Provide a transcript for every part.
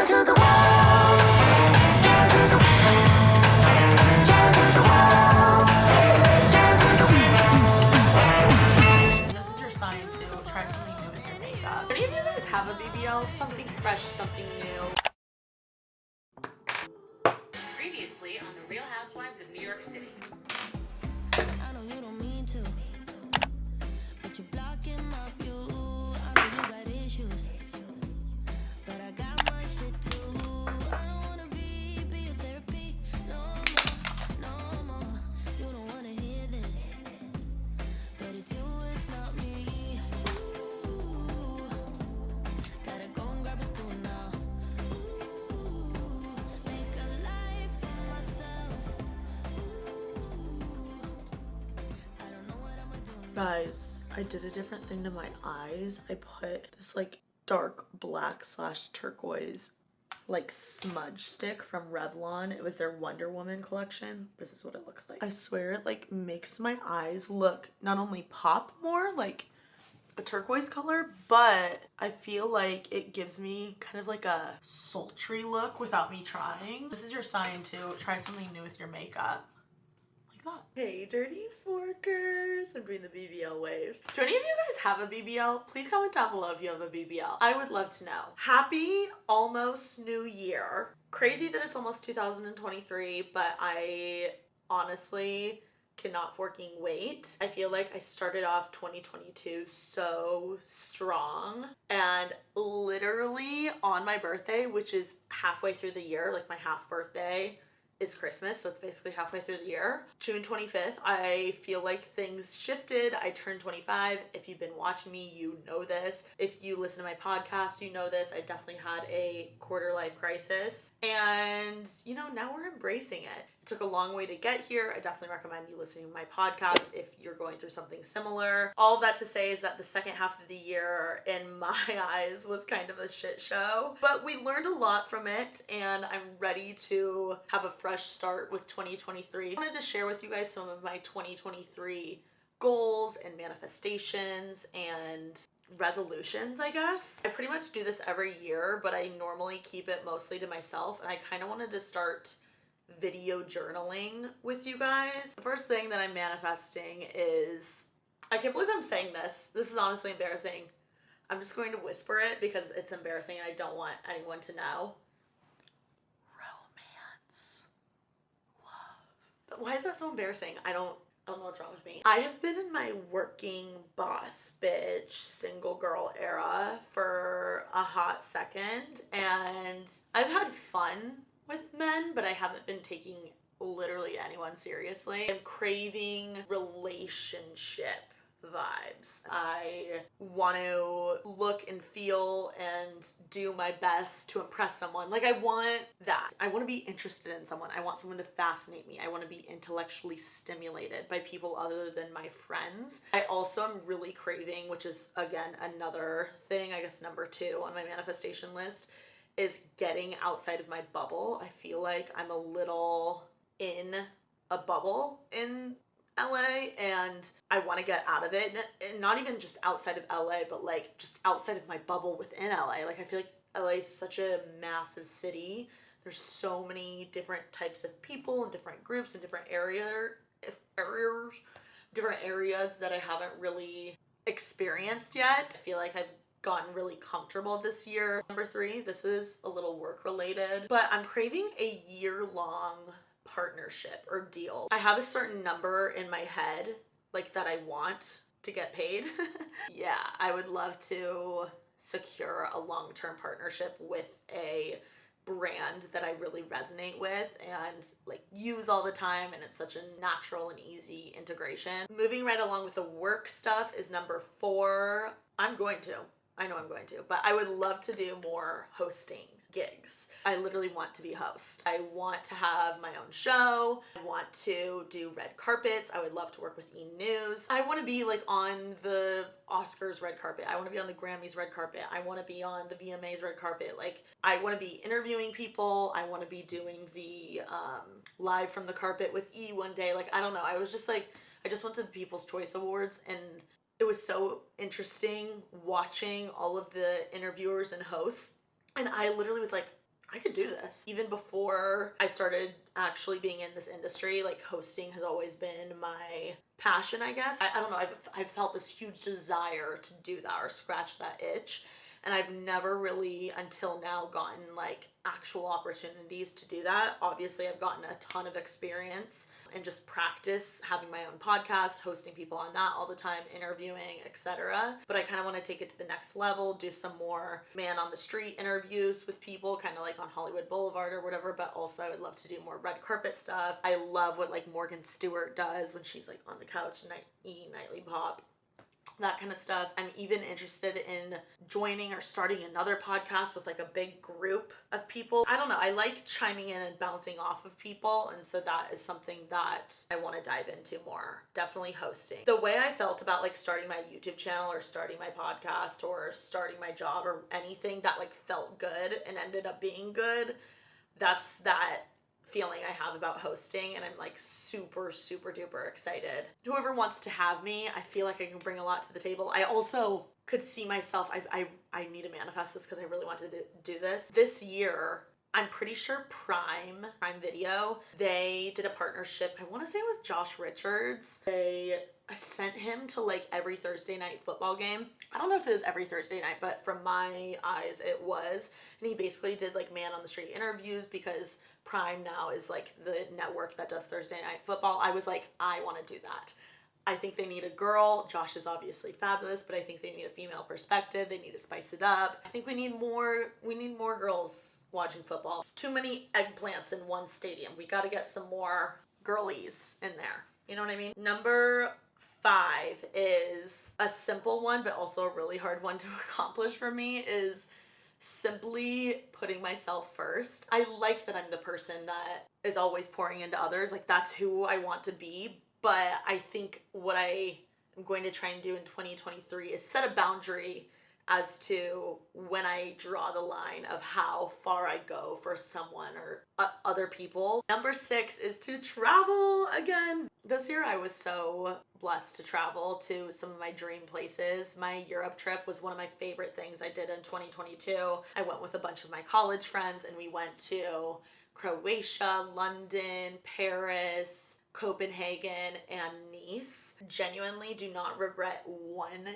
to the wall. Down to the wall. Down to the wall. Down to the wall. This is your sign to try something new with your makeup. Any of you guys have a BBL? Something fresh, something new. Previously on The Real Housewives of New York City. I know you don't mean to, but you're blocking my view. I know you got issues, but I got my shit too. I don't wanna be your therapy no more, no more. You don't wanna hear this, but it's you, it's not me. Ooh, gotta go and grab a spoon now. Ooh, make a life for myself. I don't know what I'ma do now. Guys, I did a different thing to my eyes. I put this like dark black / turquoise like smudge stick from Revlon. It was their Wonder Woman collection. This is what it looks like. I swear it like makes my eyes look not only pop more like a turquoise color, but I feel like it gives me kind of like a sultry look without me trying. This is your sign to try something new with your makeup. Like that. Hey, dirty forkers. I'm doing the BBL wave. Do any of you guys have a BBL? Please comment down below if you have a BBL. I would love to know. Happy almost new year. Crazy that it's almost 2023, but I honestly cannot fucking wait. I feel like I started off 2022 so strong, and literally on my birthday, which is halfway through the year, like my half birthday is Christmas, so it's basically halfway through the year. June 25th, I feel like things shifted. I turned 25. If you've been watching me, you know this. If you listen to my podcast, you know this. I definitely had a quarter life crisis, and you know, now we're embracing it. It took a long way to get here. I definitely recommend you listening to my podcast if you're going through something similar. All of that to say is that the second half of the year in my eyes was kind of a shit show, but we learned a lot from it, and I'm ready to have a fresh start with 2023. I wanted to share with you guys some of my 2023 goals and manifestations and resolutions, I guess. I pretty much do this every year, but I normally keep it mostly to myself, and I kind of wanted to start video journaling with you guys. The first thing that I'm manifesting is, I can't believe I'm saying this. This is honestly embarrassing. I'm just going to whisper it because it's embarrassing and I don't want anyone to know. Romance. Love. Why is that so embarrassing? I don't know what's wrong with me. I have been in my working boss bitch single girl era for a hot second, and I've had fun with men, but I haven't been taking literally anyone seriously. I'm craving relationship vibes. I want to look and feel and do my best to impress someone. Like, I want that. I want to be interested in someone. I want someone to fascinate me. I want to be intellectually stimulated by people other than my friends. I also am really craving, which is again another thing, I guess number 2 on my manifestation list, is getting outside of my bubble. I feel like I'm a little in a bubble in LA, and I want to get out of it. And not even just outside of LA, but like just outside of my bubble within LA. Like, I feel like LA is such a massive city. There's so many different types of people and different groups and different different areas that I haven't really experienced yet. I feel like I've gotten really comfortable this year. Number 3, this is a little work related, but I'm craving a year-long partnership or deal. I have a certain number in my head, like, that I want to get paid. Yeah, I would love to secure a long-term partnership with a brand that I really resonate with and like use all the time, and it's such a natural and easy integration. Moving right along with the work stuff is number 4. I know I'm going to, but I would love to do more hosting gigs. I literally want to be a host. I want to have my own show. I want to do red carpets. I would love to work with E! News. I want to be like on the Oscars red carpet. I want to be on the Grammys red carpet. I want to be on the VMAs red carpet. Like, I want to be interviewing people. I want to be doing the live from the carpet with E! one day. Like, I don't know. I was just like, I just went to the People's Choice Awards, and it was so interesting watching all of the interviewers and hosts. And I literally was like, I could do this. Even before I started actually being in this industry, like hosting has always been my passion, I guess. I don't know, I've felt this huge desire to do that or scratch that itch. And I've never really until now gotten like actual opportunities to do that. Obviously, I've gotten a ton of experience and just practice having my own podcast, hosting people on that all the time, interviewing, etc. But I kind of want to take it to the next level, do some more man on the street interviews with people, kind of like on Hollywood Boulevard or whatever, but also I would love to do more red carpet stuff. I love what like Morgan Stewart does when she's like on the couch and eating nightly pop, that kind of stuff. I'm even interested in joining or starting another podcast with like a big group of people. I don't know. I like chiming in and bouncing off of people. And so that is something that I want to dive into more. Definitely hosting. The way I felt about like starting my YouTube channel or starting my podcast or starting my job or anything that like felt good and ended up being good, that's that feeling I have about hosting, and I'm like super duper excited. Whoever wants to have me, I feel like I can bring a lot to the table. I also could see myself, I need to manifest this because I really want to do this year. I'm pretty sure Prime Video, they did a partnership, I want to say with Josh Richards. I sent him to like every Thursday night football game. I don't know if it was every Thursday night, but from my eyes it was. And he basically did like man on the street interviews because Prime now is like the network that does Thursday night football. I was like, I want to do that. I think they need a girl. Josh is obviously fabulous, but I think they need a female perspective. They need to spice it up. I think we need more girls watching football. It's too many eggplants in one stadium. We got to get some more girlies in there. You know what I mean? Number 5 is a simple one, but also a really hard one to accomplish for me, is simply putting myself first. I like that I'm the person that is always pouring into others. Like that's who I want to be. But I think what I am going to try and do in 2023 is set a boundary as to when I draw the line of how far I go for someone or other people. Number 6 is to travel again. This year I was so blessed to travel to some of my dream places. My Europe trip was one of my favorite things I did in 2022. I went with a bunch of my college friends and we went to Croatia, London, Paris, Copenhagen, and Nice. Genuinely do not regret one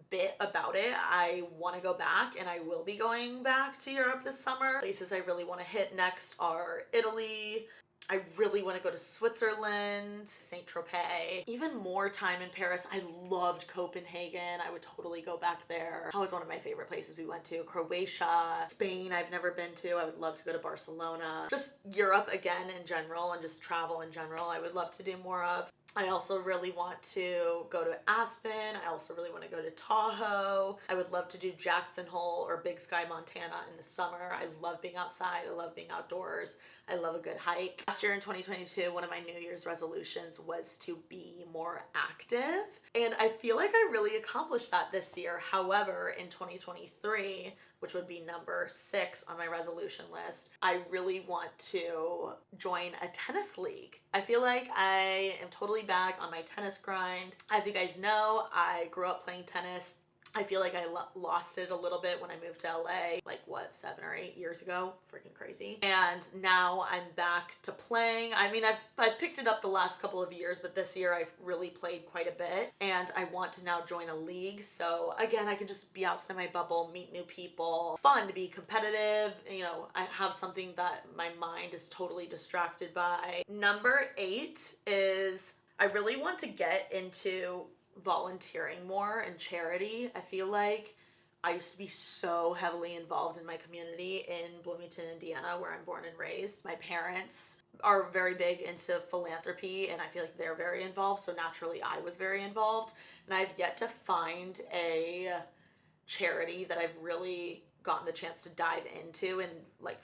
bit about it. I want to go back and I will be going back to Europe this summer. Places I really want to hit next are Italy. I really want to go to Switzerland, Saint Tropez, even more time in Paris. I loved Copenhagen. I would totally go back there. That was one of my favorite places we went to. Croatia, Spain, I've never been to. I would love to go to Barcelona. Just Europe again in general and just travel in general. I would love to do more of. I also really want to go to Aspen. I also really want to go to Tahoe. I would love to do Jackson Hole or Big Sky, Montana in the summer. I love being outside. I love being outdoors. I love a good hike. Last year in 2022, one of my New Year's resolutions was to be more active. And I feel like I really accomplished that this year. However, in 2023, which would be number 6 on my resolution list, I really want to join a tennis league. I feel like I am totally back on my tennis grind. As you guys know, I grew up playing tennis. I feel like I lost it a little bit when I moved to LA, like 7 or 8 years ago. Freaking crazy. And now I'm back to playing. I mean, I've picked it up the last couple of years, but this year I've really played quite a bit. And I want to now join a league. So again, I can just be outside my bubble, meet new people. It's fun to be competitive. You know, I have something that my mind is totally distracted by. Number 8 is I really want to get into volunteering more and charity. I feel like I used to be so heavily involved in my community in Bloomington, Indiana, where I'm born and raised. My parents are very big into philanthropy and I feel like they're very involved, so naturally I was very involved. And I've yet to find a charity that I've really gotten the chance to dive into and like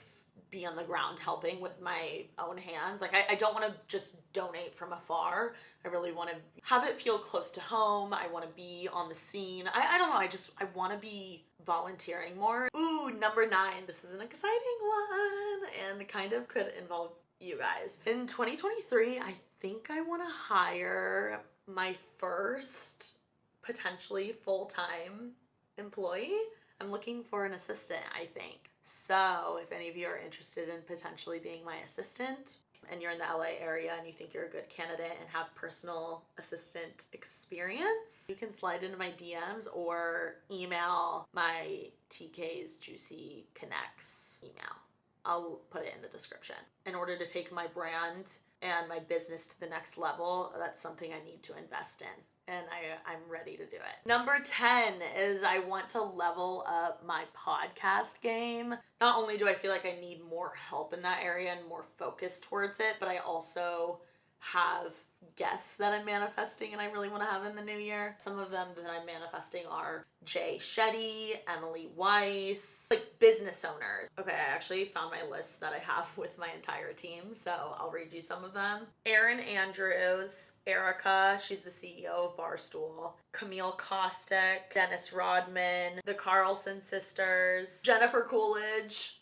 be on the ground helping with my own hands. Like I don't want to just donate from afar. I really want to have it feel close to home. I want to be on the scene. I don't know. I want to be volunteering more. Ooh, number 9. This is an exciting one and kind of could involve you guys. In 2023, I think I want to hire my first potentially full-time employee. I'm looking for an assistant, I think. So if any of you are interested in potentially being my assistant and you're in the LA area and you think you're a good candidate and have personal assistant experience, you can slide into my DMs or email my TK's Juicy Connects email. I'll put it in the description. In order to take my brand and my business to the next level, that's something I need to invest in. And I'm ready to do it. Number 10 is I want to level up my podcast game. Not only do I feel like I need more help in that area and more focus towards it, but I also have guests that I'm manifesting and I really want to have in the new year. Some of them that I'm manifesting are Jay Shetty, Emily Weiss, like business owners. Okay, I actually found my list that I have with my entire team, so I'll read you some of them. Erin Andrews, Erica, she's the CEO of Barstool, Camille Kostek, Dennis Rodman, the Carlson sisters, Jennifer Coolidge,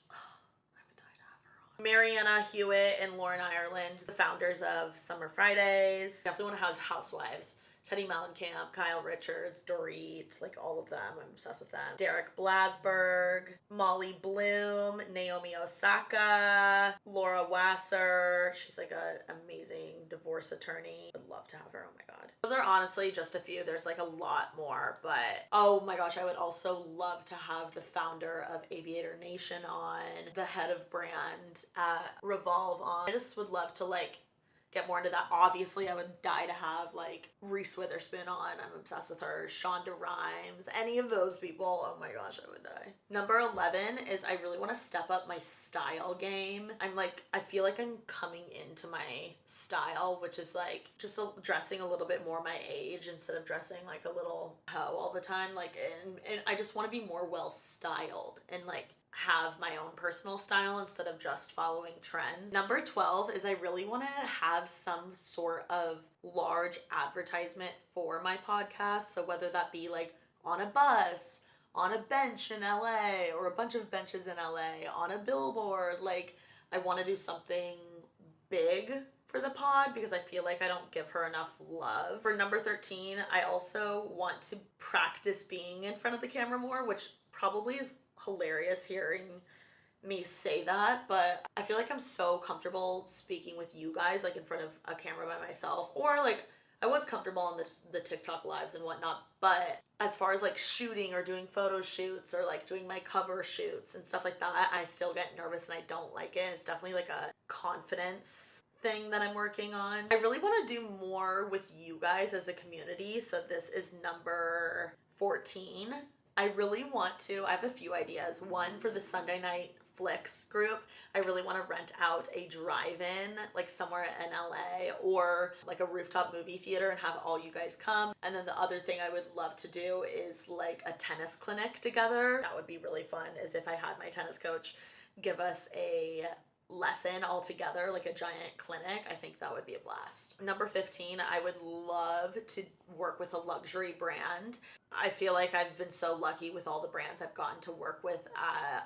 Mariana Hewitt and Lauren Ireland, the founders of Summer Fridays. Definitely want to have housewives. Teddy Mellencamp, Kyle Richards, Dorit, like all of them. I'm obsessed with them. Derek Blasberg, Molly Bloom, Naomi Osaka, Laura Wasser. She's like an amazing divorce attorney. Would love to have her. Oh my God. Those are honestly just a few. There's like a lot more, but oh my gosh, I would also love to have the founder of Aviator Nation on, the head of brand at Revolve on. I just would love to like get more into that. Obviously, I would die to have like Reese Witherspoon on. I'm obsessed with her. Shonda Rhimes. Any of those people. Oh my gosh, I would die. Number 11 is I really want to step up my style game. I feel like I'm coming into my style, which is like just dressing a little bit more my age instead of dressing like a little hoe all the time. Like, and I just want to be more well styled and like have my own personal style instead of just following trends. Number 12 is I really want to have some sort of large advertisement for my podcast. So whether that be like on a bus, on a bench in LA, or a bunch of benches in LA, on a billboard, like I want to do something big for the pod because I feel like I don't give her enough love. For number 13, I also want to practice being in front of the camera more, which probably is hilarious hearing me say that, but I feel like I'm so comfortable speaking with you guys like in front of a camera by myself, or like I was comfortable on the TikTok lives and whatnot, but as far as like shooting or doing photo shoots or like doing my cover shoots and stuff like that, I still get nervous and I don't like it. It's definitely like a confidence thing that I'm working on. I really want to do more with you guys as a community, so this is number 14. I really want to, I have a few ideas. One for the Sunday Night Flicks group. I really want to rent out a drive-in, like somewhere in LA, or like a rooftop movie theater and have all you guys come. And then the other thing I would love to do is like a tennis clinic together. That would be really fun, is if I had my tennis coach give us a lesson all together, like a giant clinic. I think that would be a blast. Number 15, I would love to work with a luxury brand. I feel like I've been so lucky with all the brands I've gotten to work with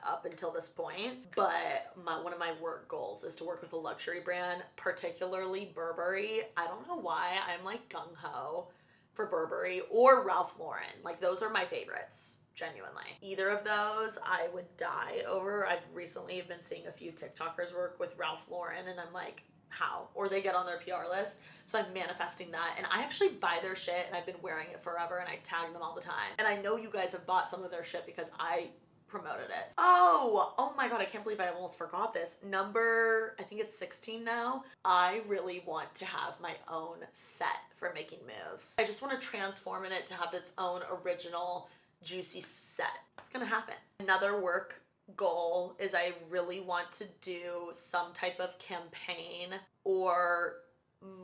up until this point, but one of my work goals is to work with a luxury brand, particularly Burberry. I don't know why I'm like gung-ho for Burberry or Ralph Lauren. Like those are my favorites. Genuinely. Either of those I would die over. I've recently been seeing a few TikTokers work with Ralph Lauren and I'm like, how? Or they get on their PR list. So I'm manifesting that. And I actually buy their shit and I've been wearing it forever and I tag them all the time. And I know you guys have bought some of their shit because I promoted it. Oh my God, I can't believe I almost forgot this. Number, I think it's 16 now. I really want to have my own set for making moves. I just want to transform it to have its own original juicy set. It's gonna happen. Another work goal is I really want to do some type of campaign or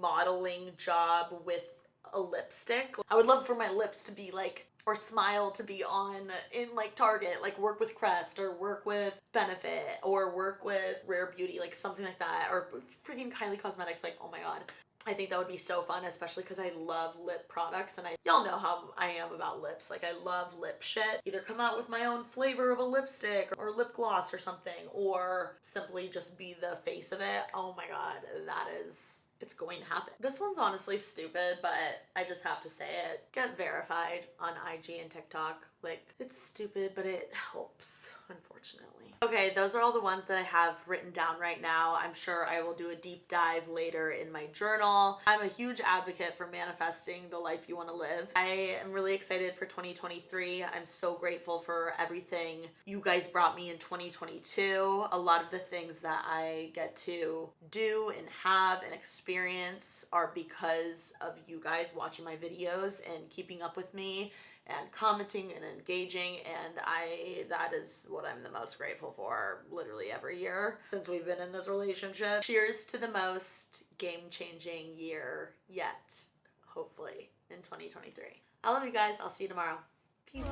modeling job with a lipstick. I would love for my lips to be like, or smile to be on in like Target, like work with Crest or work with Benefit or work with Rare Beauty, like something like that, or freaking Kylie Cosmetics. Like, oh my God. I think that would be so fun, especially because I love lip products and y'all know how I am about lips. Like I love lip shit. Either come out with my own flavor of a lipstick or lip gloss or something, or simply just be the face of it. Oh my God, that is it's going to happen. This one's honestly stupid, but I just have to say it. Get verified on IG and TikTok. Like, it's stupid, but it helps, unfortunately. Okay, those are all the ones that I have written down right now. I'm sure I will do a deep dive later in my journal. I'm a huge advocate for manifesting the life you want to live. I am really excited for 2023. I'm so grateful for everything you guys brought me in 2022. A lot of the things that I get to do and have and experience are because of you guys watching my videos and keeping up with me and commenting and engaging, and that is what I'm the most grateful for literally every year since we've been in this relationship. Cheers to the most game-changing year yet, hopefully, in 2023. I love you guys. I'll see you tomorrow. Peace.